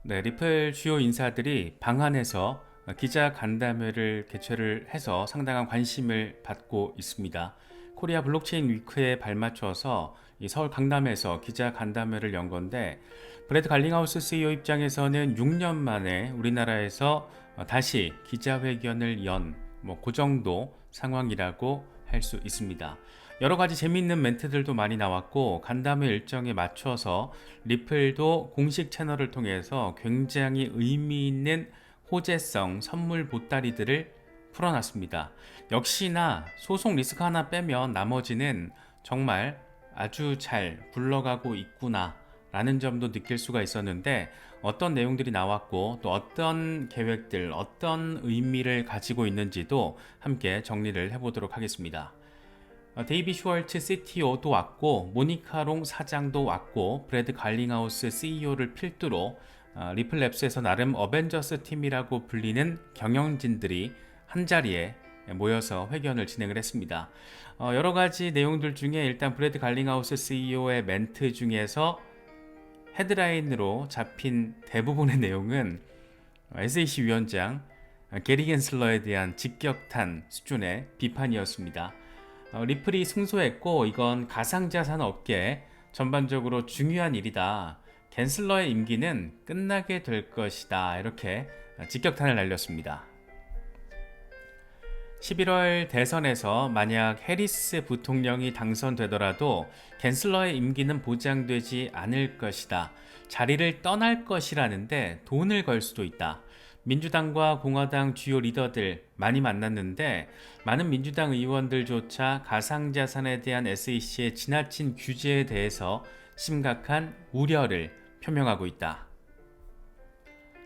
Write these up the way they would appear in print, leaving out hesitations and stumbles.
네, 리플 주요 인사들이 방한해서 기자 간담회를 개최를 해서 상당한 관심을 받고 있습니다. 코리아 블록체인 위크에 발맞춰서 이 서울 강남에서 기자 간담회를 연 건데, 브래드 갈링하우스 CEO 입장에서는 6년 만에 우리나라에서 다시 기자회견을 그 정도 상황이라고 할 수 있습니다. 여러 가지 재미있는 멘트들도 많이 나왔고, 간담회 일정에 맞춰서 리플도 공식 채널을 통해서 굉장히 의미 있는 호재성 선물 보따리들을 풀어놨습니다. 역시나 소송 리스크 하나 빼면 나머지는 정말 아주 잘 굴러가고 있구나 라는 점도 느낄 수가 있었는데, 어떤 내용들이 나왔고 또 어떤 계획들, 어떤 의미를 가지고 있는지도 함께 정리를 해보도록 하겠습니다. 데이비 슈월츠 CTO도 왔고, 모니카롱 사장도 왔고, 브래드 갈링하우스 CEO를 필두로 리플랩스에서 나름 어벤져스 팀이라고 불리는 경영진들이 한자리에 모여서 회견을 진행을 했습니다. 여러 가지 내용들 중에 일단 브래드 갈링하우스 CEO의 멘트 중에서 헤드라인으로 잡힌 대부분의 내용은 SEC 위원장 게리 겐슬러에 대한 직격탄 수준의 비판이었습니다. 리플이 승소했고 이건 가상자산 업계 전반적으로 중요한 일이다. 겐슬러의 임기는 끝나게 될 것이다. 이렇게 직격탄을 날렸습니다. 11월 대선에서 만약 해리스 부통령이 당선되더라도 겐슬러의 임기는 보장되지 않을 것이다. 자리를 떠날 것이라는데 돈을 걸 수도 있다. 민주당과 공화당 주요 리더들 많이 만났는데, 많은 민주당 의원들조차 가상자산에 대한 SEC의 지나친 규제에 대해서 심각한 우려를 표명하고 있다.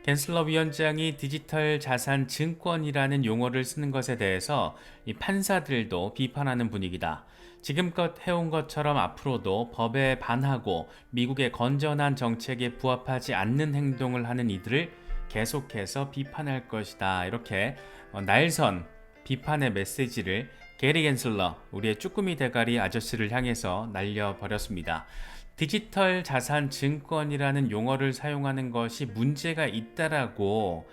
겐슬러 위원장이 디지털 자산 증권이라는 용어를 쓰는 것에 대해서 이 판사들도 비판하는 분위기다. 지금껏 해온 것처럼 앞으로도 법에 반하고 미국의 건전한 정책에 부합하지 않는 행동을 하는 이들을 계속해서 비판할 것이다. 이렇게 날선 비판의 메시지를 게리 겐슬러, 우리의 쭈꾸미 대가리 아저씨를 향해서 날려버렸습니다. 디지털 자산 증권이라는 용어를 사용하는 것이 문제가 있다라고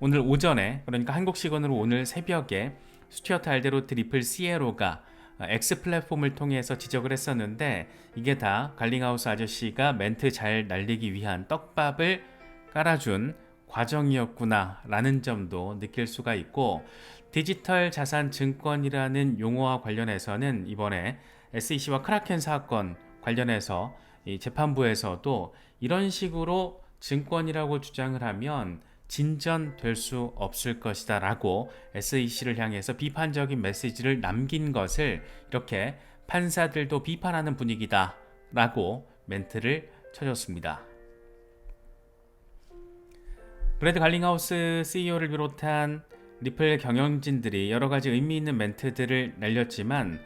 오늘 오전에, 그러니까 한국 시간으로 오늘 새벽에 스튜어트 알데로트 리플 CEO가 X 플랫폼을 통해서 지적을 했었는데, 이게 다 갈링하우스 아저씨가 멘트 잘 날리기 위한 떡밥을 깔아준 과정이었구나 라는 점도 느낄 수가 있고, 디지털 자산 증권이라는 용어와 관련해서는 이번에 SEC와 크라켄 사건 관련해서 이 재판부에서도 이런 식으로 증권이라고 주장을 하면 진전될 수 없을 것이다 라고 SEC를 향해서 비판적인 메시지를 남긴 것을 이렇게 판사들도 비판하는 분위기다 라고 멘트를 쳐줬습니다. 브래드 갈링하우스 CEO를 비롯한 리플 경영진들이 여러 가지 의미 있는 멘트들을 날렸지만,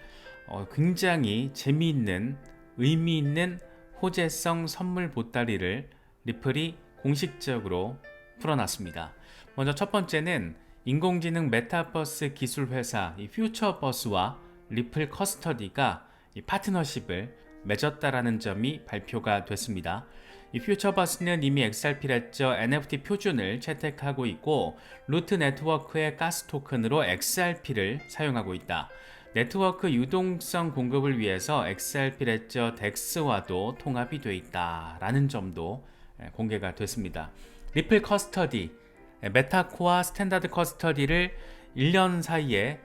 굉장히 재미있는 의미 있는 호재성 선물 보따리를 리플이 공식적으로 풀어놨습니다. 먼저 첫 번째는 인공지능 메타버스 기술 회사 이 퓨처버스와 리플 커스터디가 이 파트너십을 맺었다라는 점이 발표가 됐습니다. 이 퓨처버스는 이미 XRP 레저 NFT 표준을 채택하고 있고, 루트 네트워크의 가스 토큰으로 XRP를 사용하고 있다. 네트워크 유동성 공급을 위해서 XRP 레저 덱스와도 통합이 되어 있다라는 점도 공개가 됐습니다. 리플 커스터디, 메타코어 스탠다드 커스터디를 1년 사이에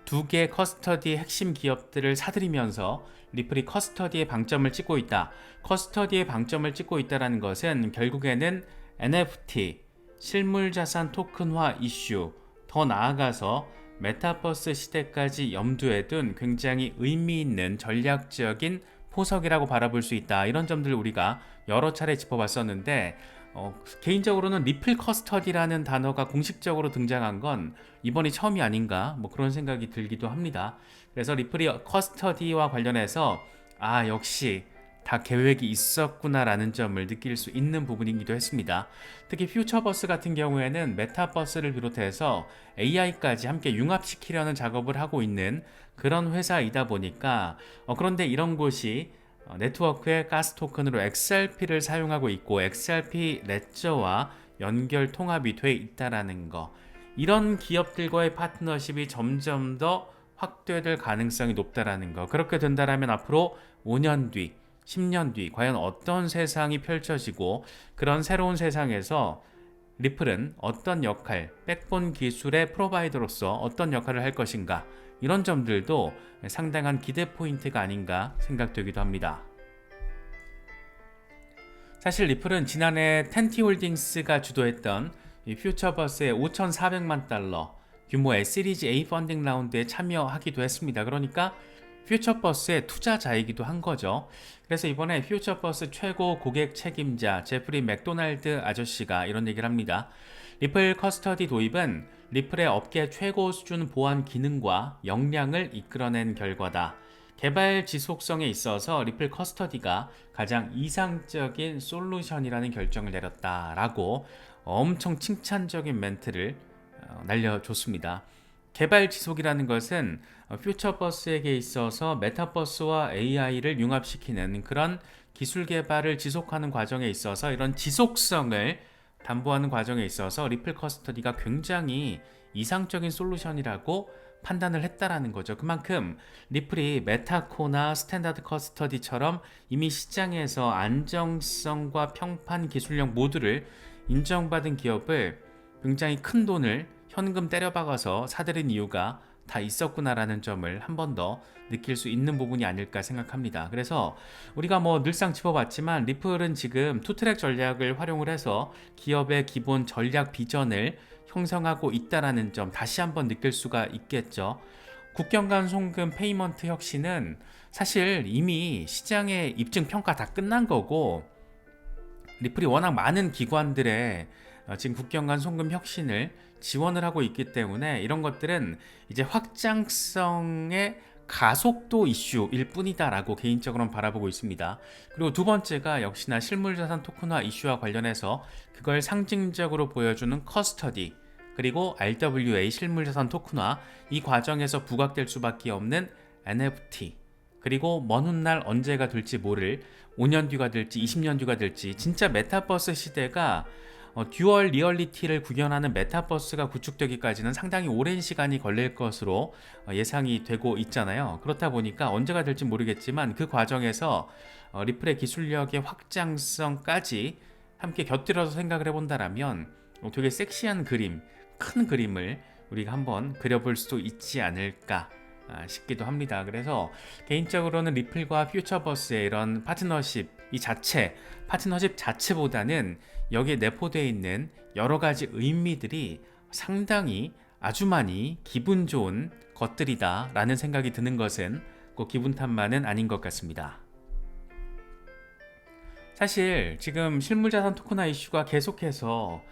2개 커스터디 핵심 기업들을 사들이면서 리플이 커스터디의 방점을 찍고 있다. 커스터디의 방점을 찍고 있다는 것은 결국에는 NFT, 실물자산 토큰화 이슈, 더 나아가서 메타버스 시대까지 염두에 둔 굉장히 의미 있는 전략적인 포석이라고 바라볼 수 있다. 이런 점들을 우리가 여러 차례 짚어봤었는데, 개인적으로는 리플 커스터디라는 단어가 공식적으로 등장한 건 이번이 처음이 아닌가 그런 생각이 들기도 합니다. 그래서 리플이 커스터디와 관련해서 역시 다 계획이 있었구나라는 점을 느낄 수 있는 부분이기도 했습니다. 특히 퓨처버스 같은 경우에는 메타버스를 비롯해서 AI까지 함께 융합시키려는 작업을 하고 있는 그런 회사이다 보니까, 그런데 이런 곳이 네트워크의 가스 토큰으로 XRP를 사용하고 있고 XRP 레저와 연결 통합이 돼 있다라는 거. 이런 기업들과의 파트너십이 점점 더 확대될 가능성이 높다라는 거. 그렇게 된다라면 앞으로 5년 뒤, 10년 뒤 과연 어떤 세상이 펼쳐지고 그런 새로운 세상에서 리플은 어떤 역할, 백본 기술의 프로바이더로서 어떤 역할을 할 것인가, 이런 점들도 상당한 기대 포인트가 아닌가 생각되기도 합니다. 사실 리플은 지난해 텐티홀딩스가 주도했던 이 퓨처버스의 5,400만 달러 규모의 시리즈 A 펀딩 라운드에 참여하기도 했습니다. 그러니까 퓨처버스의 투자자이기도 한 거죠. 그래서 이번에 퓨처버스 최고 고객 책임자 제프리 맥도날드 아저씨가 이런 얘기를 합니다. 리플 커스터디 도입은 리플의 업계 최고 수준 보안 기능과 역량을 이끌어낸 결과다. 개발 지속성에 있어서 리플 커스터디가 가장 이상적인 솔루션이라는 결정을 내렸다라고 엄청 칭찬적인 멘트를 날려줬습니다. 개발 지속이라는 것은 퓨처버스에게 있어서 메타버스와 AI를 융합시키는 그런 기술 개발을 지속하는 과정에 있어서 이런 지속성을 담보하는 과정에 있어서 리플 커스터디가 굉장히 이상적인 솔루션이라고 판단을 했다라는 거죠. 그만큼 리플이 메타코나 스탠다드 커스터디처럼 이미 시장에서 안정성과 평판 기술력 모두를 인정받은 기업을 굉장히 큰 돈을 현금 때려박아서 사들인 이유가 다 있었구나라는 점을 한 번 더 느낄 수 있는 부분이 아닐까 생각합니다. 그래서 우리가 뭐 늘상 짚어봤지만 리플은 지금 투트랙 전략을 활용을 해서 기업의 기본 전략 비전을 형성하고 있다라는 점 다시 한번 느낄 수가 있겠죠. 국경 간 송금 페이먼트 혁신은 사실 이미 시장의 입증 평가 다 끝난 거고 리플이 워낙 많은 기관들의 지금 국경 간 송금 혁신을 지원을 하고 있기 때문에 이런 것들은 이제 확장성의 가속도 이슈일 뿐이다라고 개인적으로는 바라보고 있습니다. 그리고 두 번째가 역시나 실물자산 토큰화 이슈와 관련해서 그걸 상징적으로 보여주는 커스터디 그리고 RWA 실물자산 토큰화 이 과정에서 부각될 수밖에 없는 NFT 그리고 먼 훗날 언제가 될지 모를 5년 뒤가 될지 20년 뒤가 될지 진짜 메타버스 시대가 듀얼 리얼리티를 구현하는 메타버스가 구축되기까지는 상당히 오랜 시간이 걸릴 것으로 예상이 되고 있잖아요. 그렇다 보니까 언제가 될지 모르겠지만 그 과정에서 리플의 기술력의 확장성까지 함께 곁들여서 생각을 해본다라면 되게 섹시한 그림, 큰 그림을 우리가 한번 그려볼 수도 있지 않을까 싶기도 합니다. 그래서 개인적으로는 리플과 퓨처버스의 이런 파트너십 파트너십 자체보다는 여기에 내포되어 있는 여러 가지 의미들이 상당히 아주 많이 기분 좋은 것들이다 라는 생각이 드는 것은 꼭 기분 탓만은 아닌 것 같습니다. 사실 지금 실물자산 토큰화 이슈가 계속해서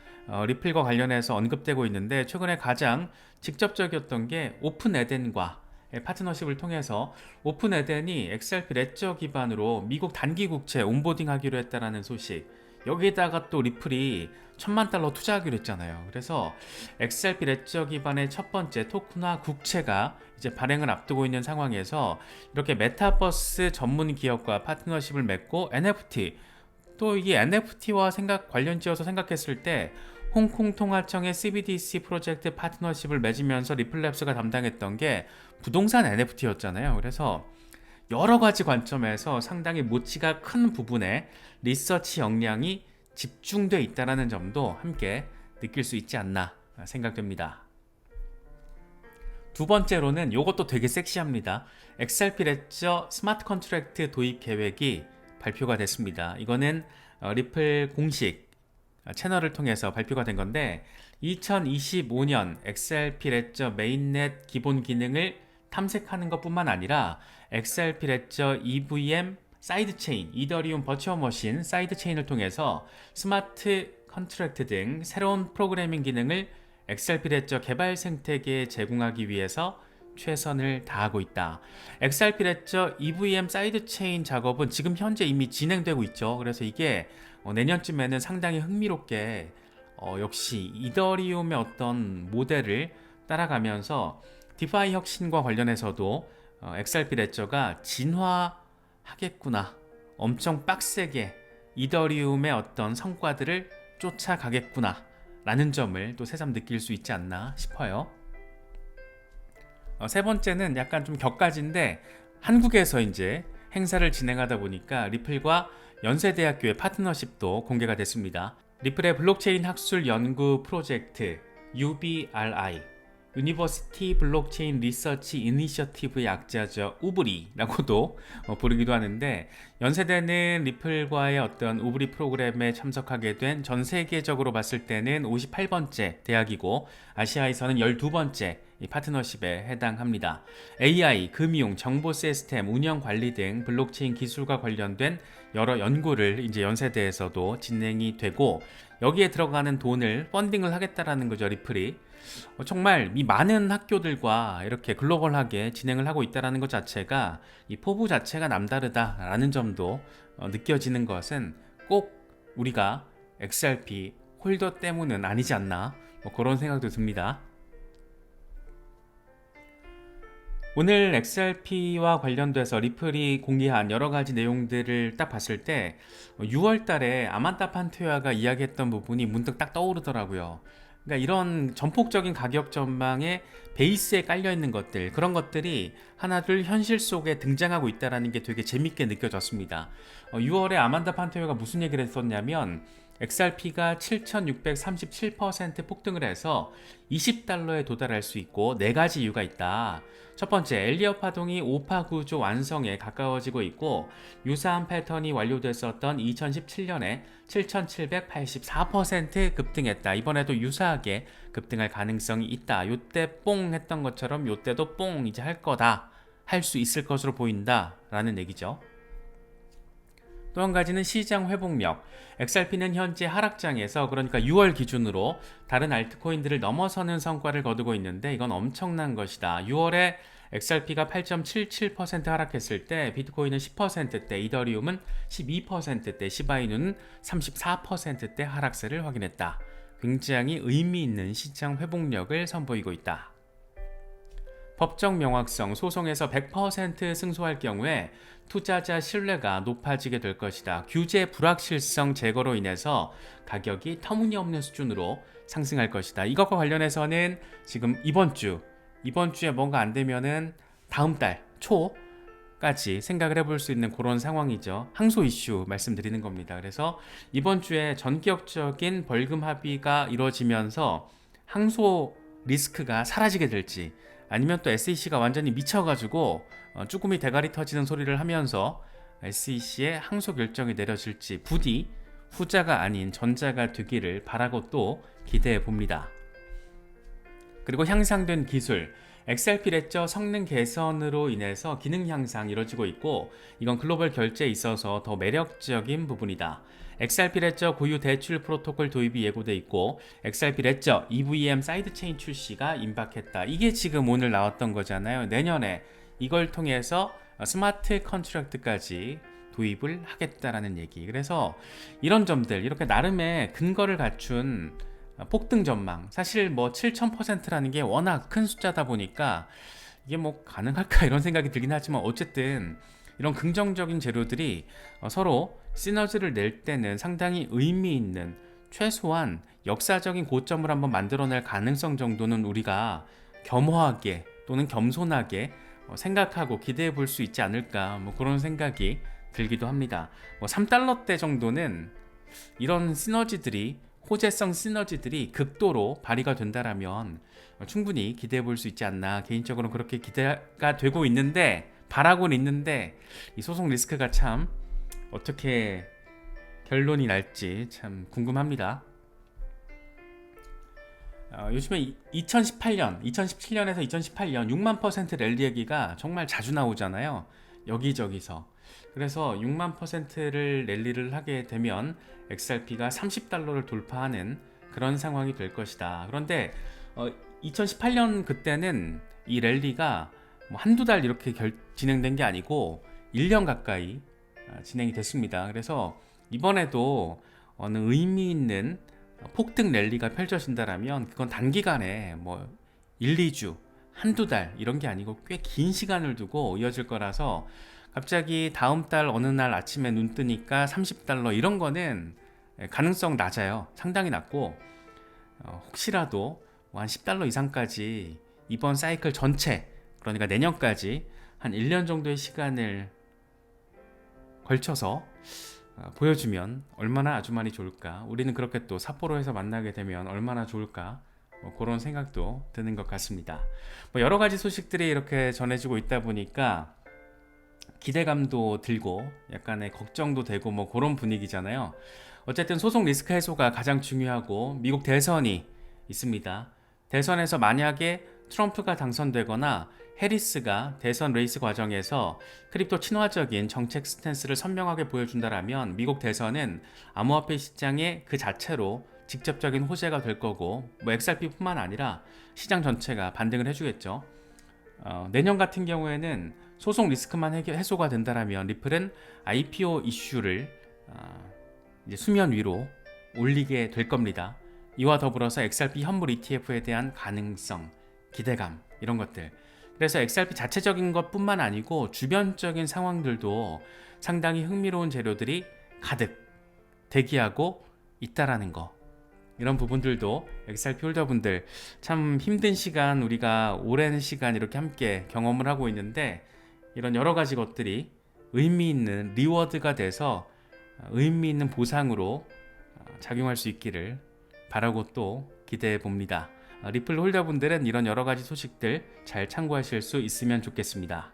리플과 관련해서 언급되고 있는데 최근에 가장 직접적이었던 게 오픈 에덴과 파트너십을 통해서 오픈 에덴이 XRP 레저 기반으로 미국 단기 국채 온보딩하기로 했다라는 소식. 여기에다가 또 리플이 1,000만 달러 투자하기로 했잖아요. 그래서 XRP 레저 기반의 첫 번째 토큰화 국채가 이제 발행을 앞두고 있는 상황에서 이렇게 메타버스 전문 기업과 파트너십을 맺고 NFT 또 이게 NFT와 관련지어서 생각했을 때 홍콩 통화청의 CBDC 프로젝트 파트너십을 맺으면서 리플랩스가 담당했던 게 부동산 NFT였잖아요. 그래서 여러 가지 관점에서 상당히 모치가 큰 부분에 리서치 역량이 집중돼 있다는 점도 함께 느낄 수 있지 않나 생각됩니다. 두 번째로는 이것도 되게 섹시합니다. XRP 레저 스마트 컨트랙트 도입 계획이 발표가 됐습니다. 이거는 리플 공식 채널을 통해서 발표가 된 건데 2025년 XRP 레저 메인넷 기본 기능을 탐색하는 것뿐만 아니라 XRP 레저 EVM 사이드체인, 이더리움 버추얼 머신 사이드체인을 통해서 스마트 컨트랙트 등 새로운 프로그래밍 기능을 XRP 레저 개발 생태계에 제공하기 위해서 최선을 다하고 있다. XRP 레저 EVM 사이드체인 작업은 지금 현재 이미 진행되고 있죠. 그래서 이게 내년쯤에는 상당히 흥미롭게 역시 이더리움의 어떤 모델을 따라가면서 디파이 혁신과 관련해서도 XRP 레저가 진화하고 하겠구나. 엄청 빡세게 이더리움의 어떤 성과들을 쫓아가겠구나 라는 점을 또 새삼 느낄 수 있지 않나 싶어요. 세 번째는 약간 좀 격가지인데, 한국에서 이제 행사를 진행하다 보니까 리플과 연세대학교의 파트너십도 공개가 됐습니다. 리플의 블록체인 학술 연구 프로젝트 UBRI, 유니버시티 블록체인 리서치 이니셔티브의 약자죠. 우브리라고도 부르기도 하는데, 연세대는 리플과의 어떤 우브리 프로그램에 참석하게 된 전 세계적으로 봤을 때는 58번째 대학이고, 아시아에서는 12번째 이 파트너십에 해당합니다. AI, 금융, 정보 시스템, 운영 관리 등 블록체인 기술과 관련된 여러 연구를 이제 연세대에서도 진행이 되고, 여기에 들어가는 돈을 펀딩을 하겠다라는 거죠, 리플이. 정말 이 많은 학교들과 이렇게 글로벌하게 진행을 하고 있다는 것 자체가, 이 포부 자체가 남다르다라는 점도 느껴지는 것은 꼭 우리가 XRP 홀더 때문은 아니지 않나, 그런 생각도 듭니다. 오늘 XRP와 관련돼서 리플이 공개한 여러 가지 내용들을 딱 봤을 때 6월 달에 아만다 판토야가 이야기했던 부분이 문득 딱 떠오르더라고요. 그러니까 이런 전폭적인 가격 전망에 베이스에 깔려 있는 것들, 그런 것들이 하나둘 현실 속에 등장하고 있다는 게 되게 재밌게 느껴졌습니다. 6월에 아만다 판토야가 무슨 얘기를 했었냐면, XRP가 7,637% 폭등을 해서 $20에 도달할 수 있고 4가지 이유가 있다. 첫 번째, 엘리엇 파동이 오파 구조 완성에 가까워지고 있고, 유사한 패턴이 완료됐었던 2017년에 7,784% 급등했다. 이번에도 유사하게 급등할 가능성이 있다. 요때 뽕 했던 것처럼 요때도 뽕 이제 할 거다. 할 수 있을 것으로 보인다 라는 얘기죠. 또 한 가지는 시장 회복력. XRP는 현재 하락장에서, 그러니까 6월 기준으로 다른 알트코인들을 넘어서는 성과를 거두고 있는데, 이건 엄청난 것이다. 6월에 XRP가 8.77% 하락했을 때 비트코인은 10%대, 이더리움은 12%대, 시바이누는 34%대 하락세를 확인했다. 굉장히 의미 있는 시장 회복력을 선보이고 있다. 법적 명확성, 소송에서 100% 승소할 경우에 투자자 신뢰가 높아지게 될 것이다. 규제 불확실성 제거로 인해서 가격이 터무니없는 수준으로 상승할 것이다. 이것과 관련해서는 지금 이번 주에 뭔가 안 되면은 다음 달 초까지 생각을 해볼 수 있는 그런 상황이죠. 항소 이슈 말씀드리는 겁니다. 그래서 이번 주에 전격적인 벌금 합의가 이루어지면서 항소 리스크가 사라지게 될지, 아니면 또 SEC가 완전히 미쳐가지고 쭈꾸미 대가리 터지는 소리를 하면서 SEC의 항소 결정이 내려질지, 부디 후자가 아닌 전자가 되기를 바라고 또 기대해 봅니다. 그리고 향상된 기술, XRP 레저 성능 개선으로 인해서 기능 향상 이루어지고 있고, 이건 글로벌 결제에 있어서 더 매력적인 부분이다. XRP 레저 고유 대출 프로토콜 도입이 예고돼 있고, XRP 레저 EVM 사이드체인 출시가 임박했다. 이게 지금 오늘 나왔던 거잖아요. 내년에 이걸 통해서 스마트 컨트랙트까지 도입을 하겠다라는 얘기. 그래서 이런 점들, 이렇게 나름의 근거를 갖춘 폭등 전망, 사실 뭐 7,000%라는 게 워낙 큰 숫자다 보니까 이게 뭐 가능할까 이런 생각이 들긴 하지만, 어쨌든 이런 긍정적인 재료들이 서로 시너지를 낼 때는 상당히 의미 있는, 최소한 역사적인 고점을 한번 만들어낼 가능성 정도는 우리가 겸허하게 또는 겸손하게 생각하고 기대해 볼 수 있지 않을까, 뭐 그런 생각이 들기도 합니다. 뭐 3달러대 정도는 이런 시너지들이, 호재성 시너지들이 극도로 발휘가 된다라면 충분히 기대해 볼 수 있지 않나, 개인적으로는 그렇게 기대가 되고 있는데, 바라고는 있는데, 이 소송 리스크가 참 어떻게 결론이 날지 참 궁금합니다. 요즘에 2017년에서 2018년 6만% 랠리 얘기가 정말 자주 나오잖아요. 여기저기서. 그래서 6만 %를 랠리를 하게 되면 XRP가 $30를 돌파하는 그런 상황이 될 것이다. 그런데 2018년 그때는 이 랠리가 뭐 한두 달 이렇게 진행된 게 아니고 1년 가까이 진행이 됐습니다. 그래서 이번에도 어느 의미 있는 폭등 랠리가 펼쳐진다라면 그건 단기간에 뭐 1, 2주, 한두 달 이런 게 아니고 꽤 긴 시간을 두고 이어질 거라서 갑자기 다음 달 어느 날 아침에 눈 뜨니까 $30 이런 거는 가능성 낮아요. 상당히 낮고 혹시라도 뭐한 $10 이상까지 이번 사이클 전체, 그러니까 내년까지 한 1년 정도의 시간을 걸쳐서 보여주면 얼마나 아주 많이 좋을까. 우리는 그렇게 또 삿포로에서 만나게 되면 얼마나 좋을까. 그런 생각도 드는 것 같습니다. 여러 가지 소식들이 이렇게 전해지고 있다 보니까 기대감도 들고 약간의 걱정도 되고 그런 분위기잖아요. 어쨌든 소송 리스크 해소가 가장 중요하고 미국 대선이 있습니다. 대선에서 만약에 트럼프가 당선되거나 해리스가 대선 레이스 과정에서 크립토 친화적인 정책 스탠스를 선명하게 보여준다라면 미국 대선은 암호화폐 시장의 그 자체로 직접적인 호재가 될 거고 XRP뿐만 아니라 시장 전체가 반등을 해주겠죠. 내년 같은 경우에는 소송 리스크만 해소가 된다라면 리플은 IPO 이슈를 이제 수면 위로 올리게 될 겁니다. 이와 더불어서 XRP 현물 ETF에 대한 가능성, 기대감 이런 것들. 그래서 XRP 자체적인 것뿐만 아니고 주변적인 상황들도 상당히 흥미로운 재료들이 가득 대기하고 있다라는 거. 이런 부분들도 XRP 홀더분들 참 힘든 시간, 우리가 오랜 시간 이렇게 함께 경험을 하고 있는데 이런 여러 가지 것들이 의미 있는 리워드가 돼서 의미 있는 보상으로 작용할 수 있기를 바라고 또 기대해 봅니다. 리플 홀더분들은 이런 여러 가지 소식들 잘 참고하실 수 있으면 좋겠습니다.